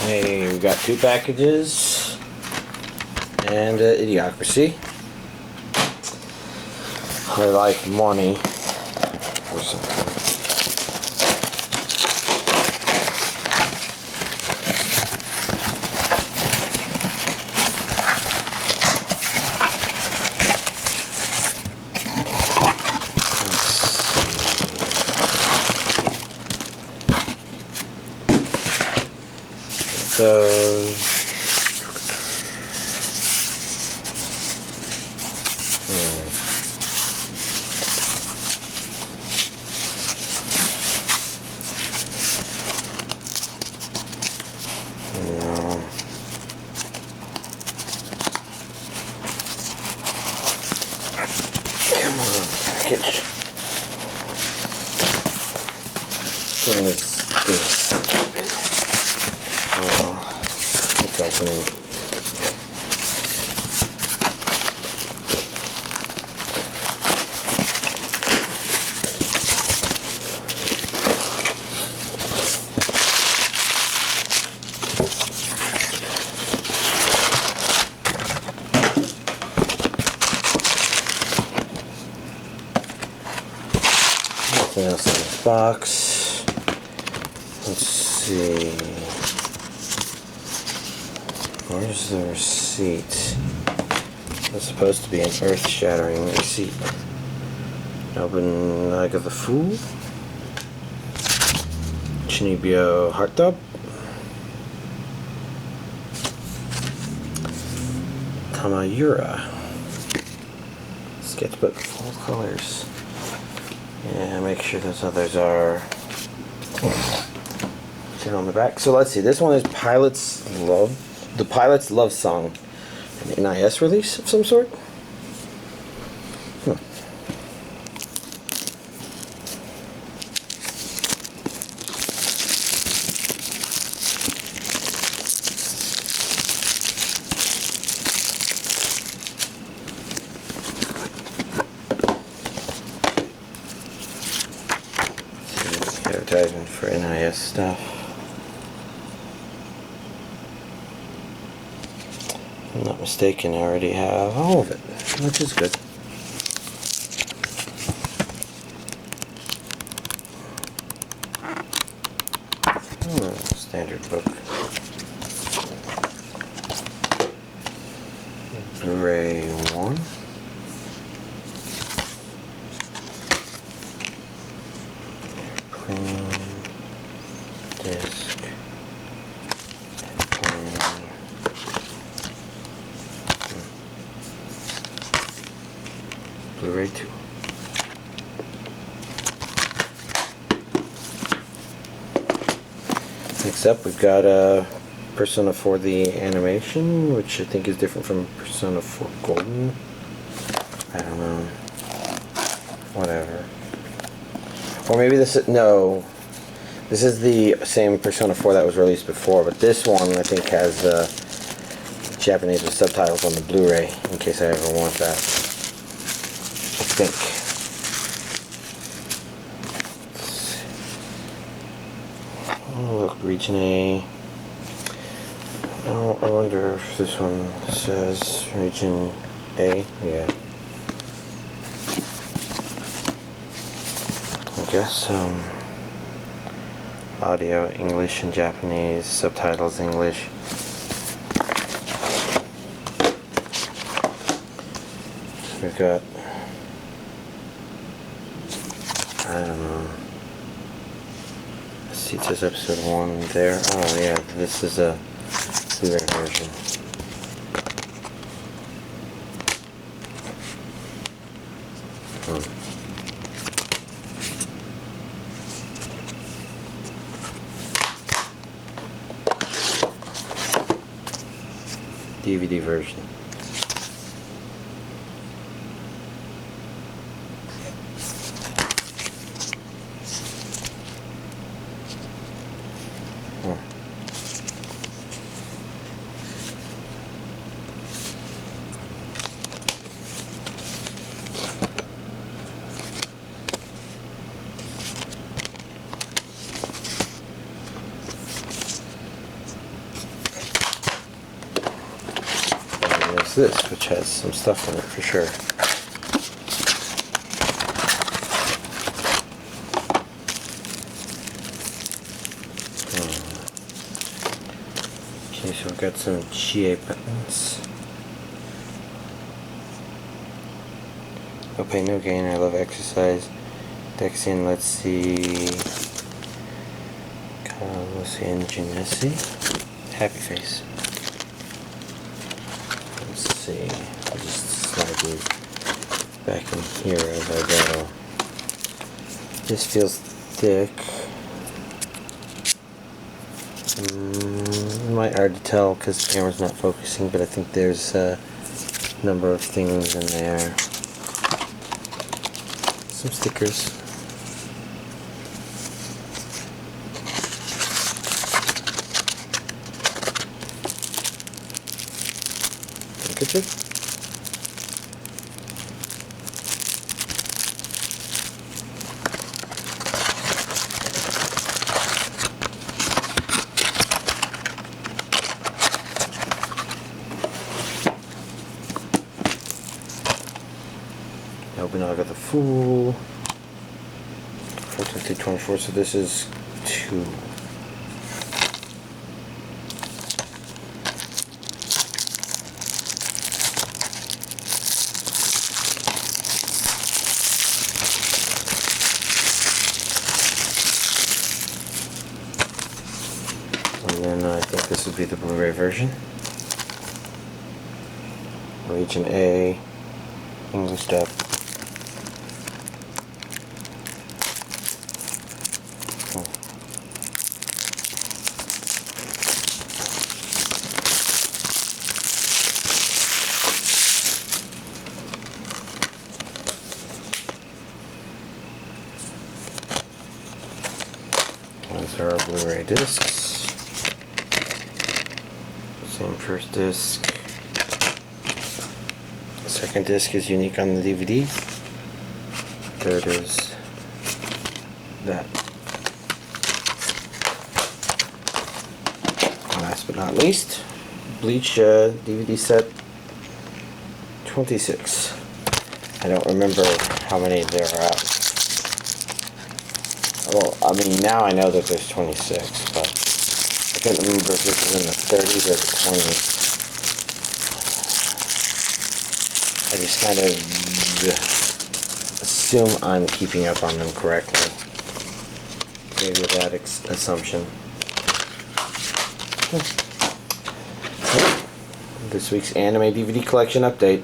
Hey, we got 2 packages and Idiocracy. I like money or something. Come on, package. What is this? Oh, it's opening. Nothing else in this box. Let's see. Where's the receipt? It's supposed to be an earth-shattering receipt. Nobunaga the Fool. Chinibyo Hearttop. Tamayura. Sketchbook full colors. Yeah, make sure those others are on the back. So let's see. This one is Pilot's Love. The Pilot's Love Song. An NIS release of some sort? Advertisement for NIS stuff. If I'm not mistaken, I already have all of it, which is good. Standard book. Blu-ray 1. Disc. Blu-ray 2. Next up, we've got Persona 4 the animation, which I think is different from Persona 4 Golden. I don't know. Whatever. Or maybe this is, no, this is the same Persona 4 that was released before, but this one I think has Japanese with subtitles on the Blu-ray, in case I ever want that. I think. Oh look, Region A. Oh, I wonder if this one says Region A. Yeah. I guess audio English and Japanese, subtitles English. We've got, I don't know, let's see, it says episode 1 there. Oh yeah, this is a Blu-ray version. DVD version. box this, which has some stuff in it for sure. Okay, so we've got some GA buttons. No pain, no gain, I love exercise. Dexin, let's see. Let's see, Idiocracy. Happy face. Let's see. I'll just slide these back in here as I go. This feels thick. It might be hard to tell because the camera's not focusing, but I think there's a number of things in there. Some stickers. Handkerchief. Nobunaga the Fool. 14-24, so this is 2. And then I think this would be the Blu-ray version. Region A, English dub. These are our Blu-ray discs. Same first disc. The second disc is unique on the DVD. Third is that. Last but not least, Bleach DVD set 26. I don't remember how many there are out. Well, I mean, now I know that there's 26, but I couldn't remember if this was in the 30s or the 20s. I just kind of assume I'm keeping up on them correctly. Maybe with that assumption. This week's anime DVD collection update.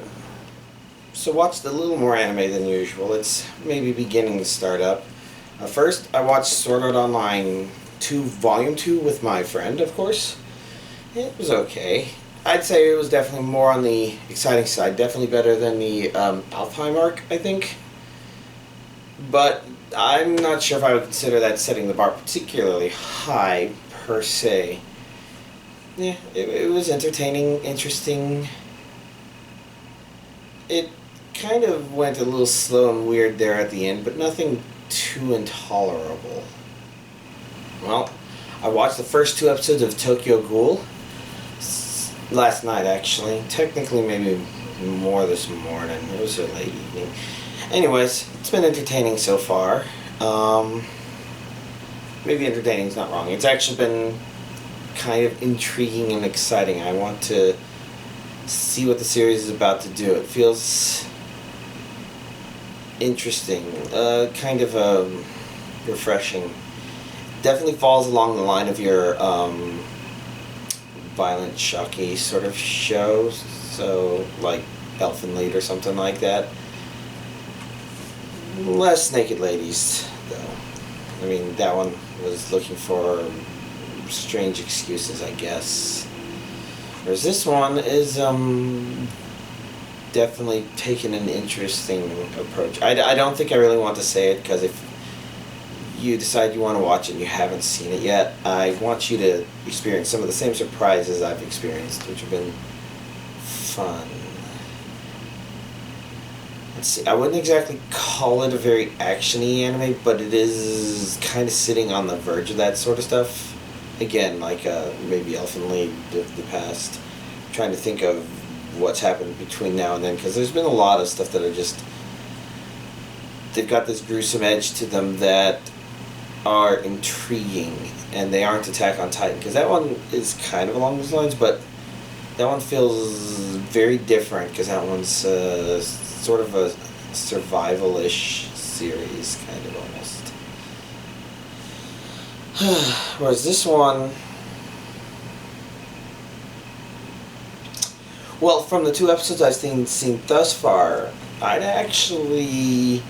So watched a little more anime than usual. It's maybe beginning to start up. First, I watched Sword Art Online 2 Volume 2 with my friend, of course. It was okay. I'd say it was definitely more on the exciting side. Definitely better than the Alfheim arc, I think. But I'm not sure if I would consider that setting the bar particularly high, per se. Yeah, it was entertaining, interesting. It kind of went a little slow and weird there at the end, but nothing too intolerable. Well, I watched the first 2 episodes of Tokyo Ghoul last night, actually. Technically, maybe more this morning. It was a late evening. Anyways, it's been entertaining so far. Maybe entertaining is not wrong. It's actually been kind of intriguing and exciting. I want to see what the series is about to do. It feels interesting, kind of refreshing. Definitely falls along the line of your violent, shocky sort of shows, so like Elfen Lied or something like that. Less naked ladies, though. I mean, that one was looking for strange excuses, I guess. Whereas this one is definitely taking an interesting approach. I don't think I really want to say it, because if you decide you want to watch it and you haven't seen it yet, I want you to experience some of the same surprises I've experienced, which have been fun. Let's see, I wouldn't exactly call it a very action-y anime, but it is kind of sitting on the verge of that sort of stuff. Again, like maybe Elfen Lied of the past. I'm trying to think of what's happened between now and then, because there's been a lot of stuff that are just, they've got this gruesome edge to them that are intriguing, and they aren't Attack on Titan, because that one is kind of along those lines, but that one feels very different, because that one's sort of a survival-ish series, kind of almost. Whereas this one, well, from the 2 episodes I've seen thus far, I'd actually,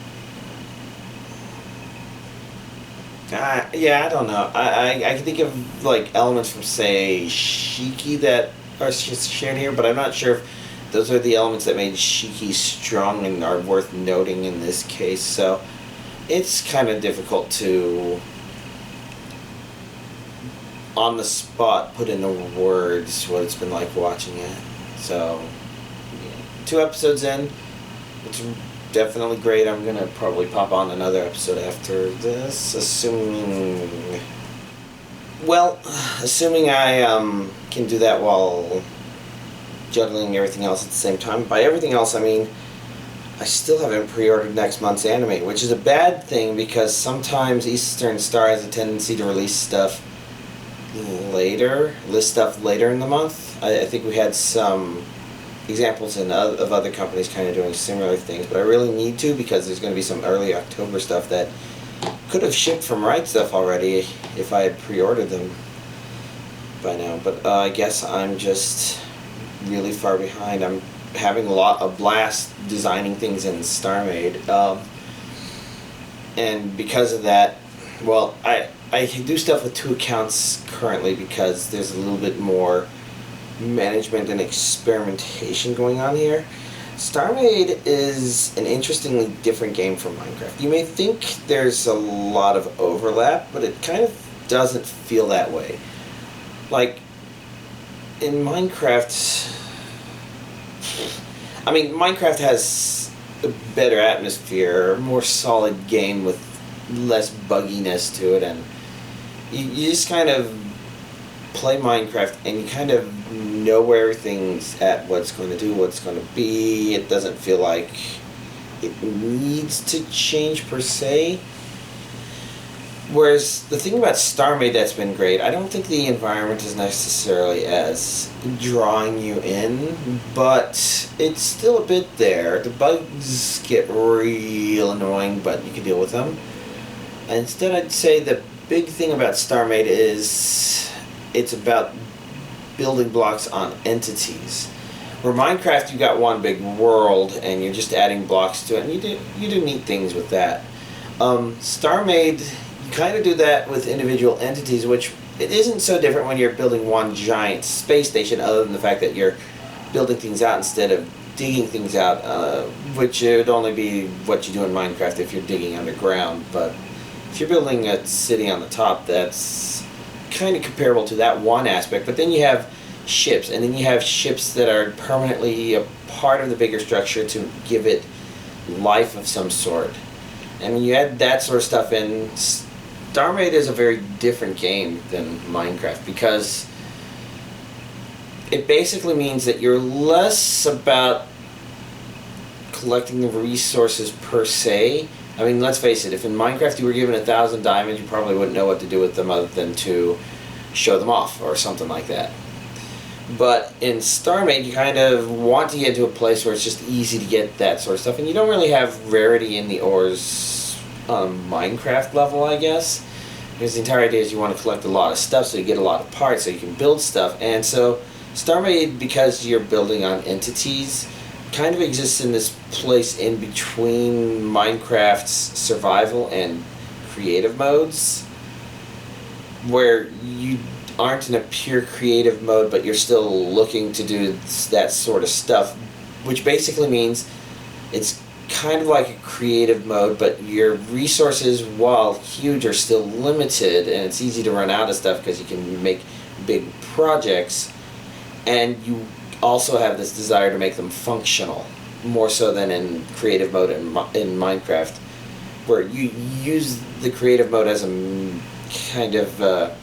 yeah, I don't know. I can think of like elements from, say, Shiki that are shared here, but I'm not sure if those are the elements that made Shiki strong and are worth noting in this case. So it's kind of difficult to, on the spot, put into words what it's been like watching it. So, yeah. 2 episodes in, it's definitely great. I'm gonna probably pop on another episode after this, assuming I can do that while juggling everything else at the same time. By everything else, I mean I still haven't pre-ordered next month's anime, which is a bad thing, because sometimes Eastern Star has a tendency to release stuff later in the month. I think we had some examples of other companies kind of doing similar things, but I really need to, because there's going to be some early October stuff that could have shipped from Right Stuff already if I had pre-ordered them by now. But I guess I'm just really far behind. I'm having a blast designing things in StarMade, and because of that, well, I do stuff with 2 accounts currently, because there's a little bit more management and experimentation going on here. StarMade is an interestingly different game from Minecraft. You may think there's a lot of overlap, but it kind of doesn't feel that way. Like, in Minecraft, I mean, Minecraft has a better atmosphere, a more solid game with less bugginess to it, and you just kind of play Minecraft and you kind of know where everything's at, what's going to do, what's going to be. It doesn't feel like it needs to change per se. Whereas the thing about StarMade that's been great, I don't think the environment is necessarily as drawing you in, but it's still a bit there. The bugs get real annoying, but you can deal with them. Instead, I'd say the big thing about StarMade is it's about building blocks on entities. Where Minecraft, you got one big world and you're just adding blocks to it, and you do neat things with that. StarMade, you kind of do that with individual entities, which it isn't so different when you're building one giant space station, other than the fact that you're building things out instead of digging things out, which would only be what you do in Minecraft if you're digging underground. But if you're building a city on the top, that's kind of comparable to that one aspect. But then you have ships, and then you have ships that are permanently a part of the bigger structure to give it life of some sort. And when you add that sort of stuff in, StarMade is a very different game than Minecraft, because it basically means that you're less about collecting the resources per se. I mean, let's face it, if in Minecraft you were given 1,000 diamonds, you probably wouldn't know what to do with them other than to show them off or something like that. But in StarMade, you kind of want to get to a place where it's just easy to get that sort of stuff, and you don't really have rarity in the ores on Minecraft level, I guess, because the entire idea is you want to collect a lot of stuff so you get a lot of parts so you can build stuff. And so StarMade, because you're building on entities, kind of exists in this place in between Minecraft's survival and creative modes, where you aren't in a pure creative mode, but you're still looking to do that sort of stuff, which basically means it's kind of like a creative mode, but your resources, while huge, are still limited, and it's easy to run out of stuff because you can make big projects, and you also have this desire to make them functional, more so than in creative mode in Minecraft, where you use the creative mode as a kind of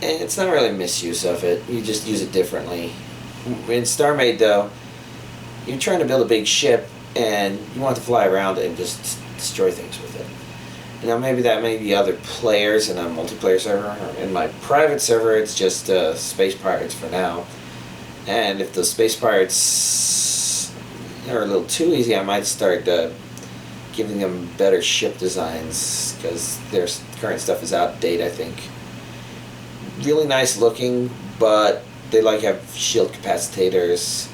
it's not really a misuse of it, you just use it differently. In Star Maid, though, you're trying to build a big ship, and you want to fly around it and just destroy things with it. Now, maybe that may be other players in a multiplayer server. In my private server, it's just Space Pirates for now. And if the Space Pirates are a little too easy, I might start giving them better ship designs, because their current stuff is outdated, I think. Really nice looking, but they like have shield capacitors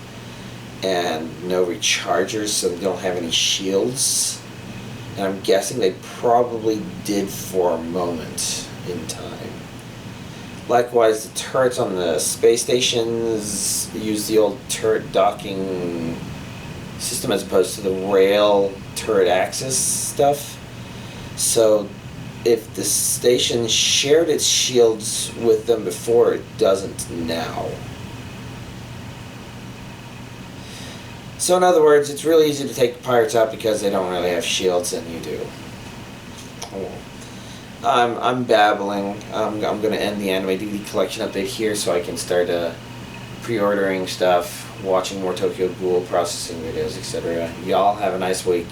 and no rechargers, so they don't have any shields. And I'm guessing they probably did for a moment in time. Likewise, the turrets on the space stations use the old turret docking system as opposed to the rail turret axis stuff. So if the station shared its shields with them before, it doesn't now. So in other words, it's really easy to take the pirates out because they don't really have shields, and you do. I'm babbling. I'm going to end the Anime DVD collection update here so I can start pre-ordering stuff, watching more Tokyo Ghoul, processing videos, etc. Y'all have a nice week.